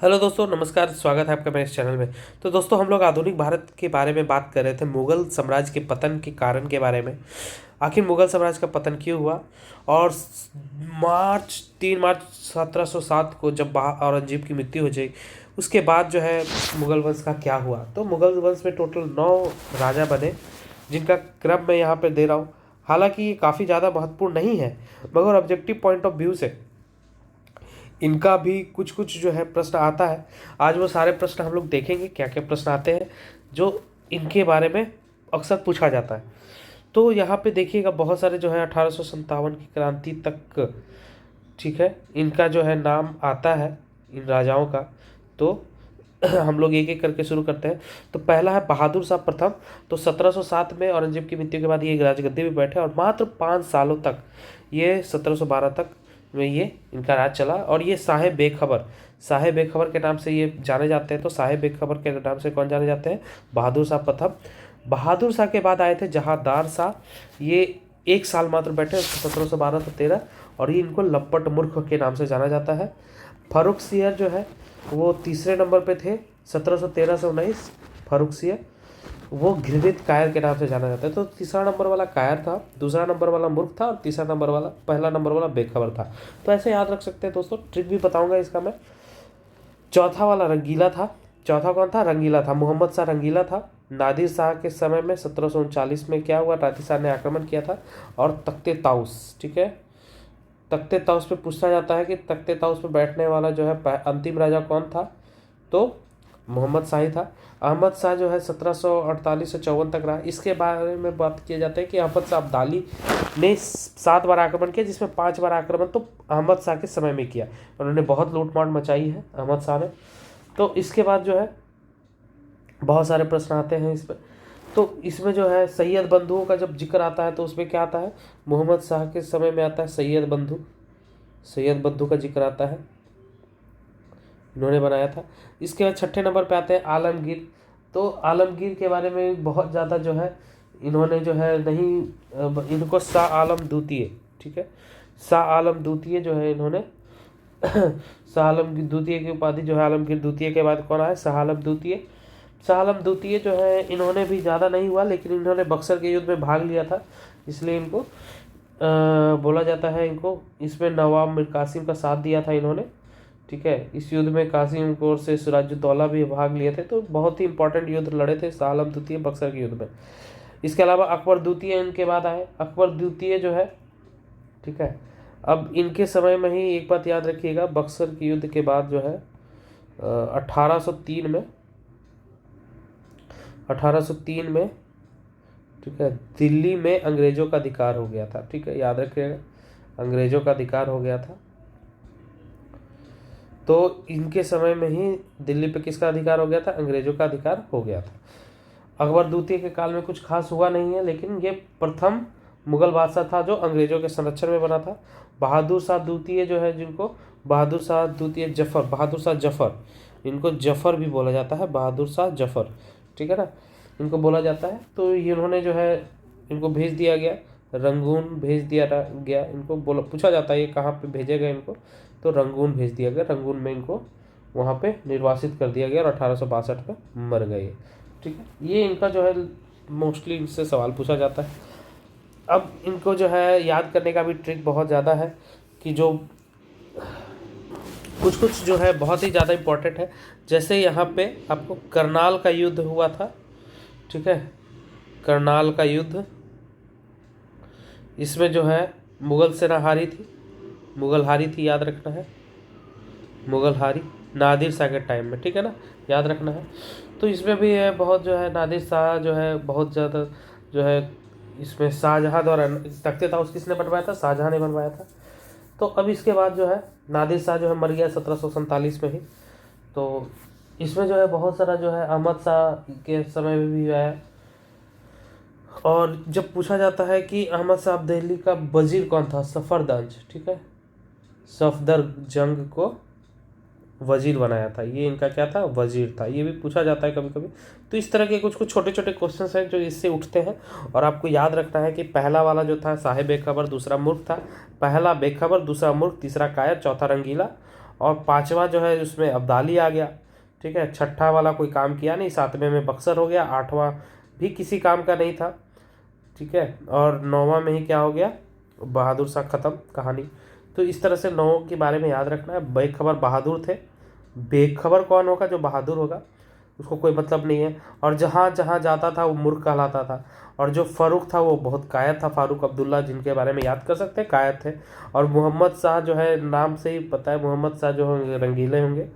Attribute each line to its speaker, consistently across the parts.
Speaker 1: Hello दोस्तों, नमस्कार। स्वागत है आपका मेरे इस चैनल में। तो दोस्तों, हम लोग आधुनिक भारत के बारे में बात कर रहे थे, मुगल साम्राज्य के पतन के कारण के बारे में। आखिर मुगल साम्राज्य का पतन क्यों हुआ और 3 मार्च 1707 को जब औरंगजेब की मृत्यु हो जाए, उसके बाद जो है मुगल वंश का क्या हुआ। तो मुगल वंश में टोटल 9 राजा बने, जिनका क्रम मैं यहाँ पे दे रहा हूँ। हालांकि ये काफ़ी ज़्यादा महत्वपूर्ण नहीं है, मगर ऑब्जेक्टिव पॉइंट ऑफ व्यू से इनका भी कुछ कुछ जो है प्रश्न आता है। आज वो सारे प्रश्न हम लोग देखेंगे, क्या क्या प्रश्न आते हैं जो इनके बारे में अक्सर पूछा जाता है। तो यहाँ पे देखिएगा, बहुत सारे जो है 1857 की क्रांति तक, ठीक है, इनका जो है नाम आता है इन राजाओं का। तो हम लोग एक एक करके शुरू करते हैं। तो पहला है बहादुर शाह प्रथम। तो 1707 में औरंगजेब की मृत्यु के बाद ये राजगद्दी पे बैठे और मात्र 5 सालों तक, ये 1712 तक में ये इनका राज चला। और ये साहेब बेखबर के नाम से ये जाने जाते हैं। तो साहेब बेखबर के नाम से कौन जाने जाते हैं? बहादुर शाह प्रथम। बहादुर शाह के बाद आए थे जहांदार शाह। ये 1 साल मात्र बैठे 1712 से 13, और ये इनको लंपट मूर्ख के नाम से जाना जाता है। फारूक सियर जो है वो तीसरे नंबर पे थे, 1713 से 19। फारूक सियर वो घृणित कायर के नाम से जाना जाता है। तो तीसरा नंबर वाला कायर था, दूसरा नंबर वाला मूर्ख था, और तीसरा नंबर वाला, पहला नंबर वाला बेखबर था। तो ऐसे याद रख सकते हैं दोस्तों। ट्रिक भी बताऊंगा इसका मैं। चौथा वाला रंगीला था। चौथा कौन था? रंगीला था, मोहम्मद शाह रंगीला था। नादिर शाह के समय में 1739 में क्या हुआ? नादिर शाह ने आक्रमण किया था। और तख्ते ताउस, ठीक है, तख्ते ताउस पे पूछा जाता है कि तख्ते ताउस पे बैठने वाला जो है अंतिम राजा कौन था? तो मोहम्मद शाही था। अहमद शाह जो है 1748 से 54 तक रहा। इसके बारे में बात किया जाता है कि अहमद शाह अब्दाली ने 7 बार आक्रमण किया, जिसमें 5 बार आक्रमण तो अहमद शाह के समय में किया। उन्होंने बहुत लूटमार मचाई है अहमद शाह ने। तो इसके बाद जो है बहुत सारे प्रश्न आते हैं इस पर। तो इसमें जो है सैयद बंधुओं का जब जिक्र आता है तो उसमें क्या आता है? मोहम्मद शाह के समय में आता है सैयद बंधु का जिक्र आता है, इन्होंने बनाया था। इसके बाद छठे नंबर पे आते हैं आलमगीर। तो आलमगीर के बारे में बहुत ज़्यादा जो है इन्होंने जो है नहीं, इनको शाह आलम द्वितीय, ठीक है, शाह आलम द्वितीय जो है इन्होंने शाह आलम द्वितीय की उपाधि जो है आलमगीर द्वितीय के बाद कौन आया? शाह आलम द्वितीय। शाह आलम द्वितीय जो है इन्होंने भी ज़्यादा नहीं हुआ, लेकिन इन्होंने बक्सर के युद्ध में भाग लिया था, इसलिए इनको बोला जाता है। इनको इसमें नवाब मीर कासिम का साथ दिया था इन्होंने, ठीक है। इस युद्ध में कासिम कोर से सिराजुद्दौला भी भाग लिए थे। तो बहुत ही इंपॉर्टेंट युद्ध लड़े थे शाह आलम द्वितीय बक्सर के युद्ध में। इसके अलावा अकबर द्वितीय इनके बाद आए। अकबर द्वितीय जो है, ठीक है, अब इनके समय में ही एक बात याद रखिएगा, बक्सर के युद्ध के बाद जो है 1803 में 1803 में, ठीक है, दिल्ली में अंग्रेजों का अधिकार हो गया था, ठीक है, याद रखिएगा, अंग्रेजों का अधिकार हो गया था। तो इनके समय में ही दिल्ली पे किसका अधिकार हो गया था? अंग्रेजों का अधिकार हो गया था। अकबर द्वितीय के काल में कुछ खास हुआ नहीं है, लेकिन ये प्रथम मुगल बादशाह था जो अंग्रेजों के संरक्षण में बना था। बहादुर शाह द्वितीय जो है, जिनको बहादुर शाह द्वितीय बहादुर शाह जफर, इनको जफर भी बोला जाता है, बहादुर शाह जफर, ठीक है ना, इनको बोला जाता है। तो इन्होंने जो है इनको भेज दिया गया, रंगून भेज दिया गया। इनको बोला, पूछा जाता है ये कहाँ पे भेजे गए इनको, तो रंगून भेज दिया गया। रंगून में इनको वहाँ पे निर्वासित कर दिया गया और 1862 में मर गए, ठीक है। ये इनका जो है मोस्टली इनसे सवाल पूछा जाता है। अब इनको जो है याद करने का भी ट्रिक बहुत ज़्यादा है, कि जो कुछ कुछ जो है बहुत ही ज़्यादा इम्पोर्टेंट है। जैसे यहाँ पे आपको करनाल का युद्ध हुआ था, ठीक है, करनाल का युद्ध, इसमें जो है मुगल सेना हारी थी, मुगल हारी थी, याद रखना है, मुगल हारी नादिर शाह के टाइम में, ठीक है ना, याद रखना है। तो इसमें भी है बहुत जो है, नादिर शाह जो है बहुत ज़्यादा जो है, इसमें शाहजहाँ द्वारा तख्ते ताउस किसने बनवाया था? शाहजहाँ ने बनवाया था। तो अब इसके बाद जो है नादिर शाह जो है मर गया 1747 में ही। तो इसमें जो है बहुत सारा जो है अहमद शाह के समय में भी आया। और जब पूछा जाता है कि अहमद शाह दिल्ली का वजीर कौन था? सफदरजंग, ठीक है, सफदरजंग को वजीर बनाया था। ये इनका क्या था? वजीर था। ये भी पूछा जाता है कभी कभी। तो इस तरह के कुछ कुछ छोटे छोटे क्वेश्चंस हैं जो इससे उठते हैं। और आपको याद रखना है कि पहला वाला जो था साहेब बेखबर, दूसरा मूर्ख था। पहला बेखबर, दूसरा मूर्ख, तीसरा कायर, चौथा रंगीला। और पांचवा जो है उसमें अब्दाली आ गया। ठीक है, छठा वाला कोई काम किया नहीं, सातवें में बक्सर हो गया, आठवां भी किसी काम का नहीं था। ठीक है, और नौवां में ही क्या हो गया, बहादुर शाह, खत्म कहानी। तो इस तरह से नौ के बारे में याद रखना है। बेखबर बहादुर थे, बेखबर कौन होगा, जो बहादुर होगा उसको कोई मतलब नहीं है, और जहाँ जहाँ जाता था वो मूर्ख कहलाता था। और जो फारूक था वो बहुत कायर था, फारूक अब्दुल्ला, जिनके बारे में याद कर सकते हैं, कायर थे। और मोहम्मद शाह जो है, नाम से ही पता है मोहम्मद शाह जो होंगे रंगीले होंगे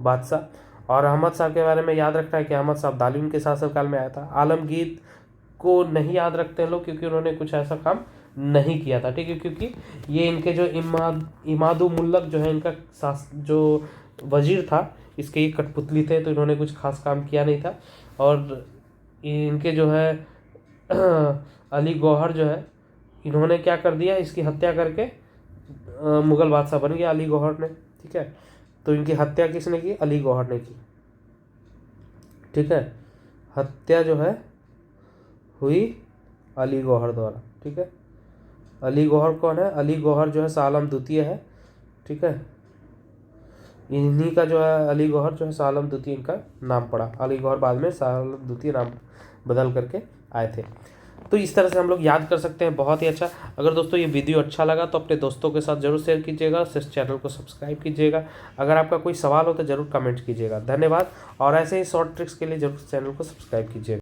Speaker 1: बादशाह। और अहमद शाह के बारे में याद रखना है कि अहमद शाह अब्दाली उनके शासनकाल में आया था। आलमगीर को नहीं याद रखते हैं लोग, क्योंकि उन्होंने कुछ ऐसा काम नहीं किया था। ठीक है, क्योंकि ये इनके जो इमादु मुल्लक जो है, इनका जो वजीर था, इसके ये कठपुतली थे, तो इन्होंने कुछ खास काम किया नहीं था। और इनके जो है अली गौहर जो है, इन्होंने क्या कर दिया, इसकी हत्या करके मुगल बादशाह बन गया अली गौहर ने। ठीक है, तो इनकी हत्या किसने की, अली गौहर ने की। ठीक है, हत्या जो है हुई अली गौहर द्वारा। ठीक है, अली गौहर कौन है, अली गौहर जो है शाह आलम द्वितीय है। ठीक है, इन्हीं का जो है अली गौहर जो है शाह आलम द्वितीय इनका नाम पड़ा। अली गौहर बाद में शाह आलम द्वितीय नाम बदल करके आए थे। तो इस तरह से हम लोग याद कर सकते हैं, बहुत ही अच्छा। अगर दोस्तों ये वीडियो अच्छा लगा तो अपने दोस्तों के साथ जरूर शेयर कीजिएगा, इस चैनल को सब्सक्राइब कीजिएगा। अगर आपका कोई सवाल हो तो जरूर कमेंट कीजिएगा। धन्यवाद, और ऐसे ही शॉर्ट ट्रिक्स के लिए जरूर चैनल को सब्सक्राइब कीजिएगा।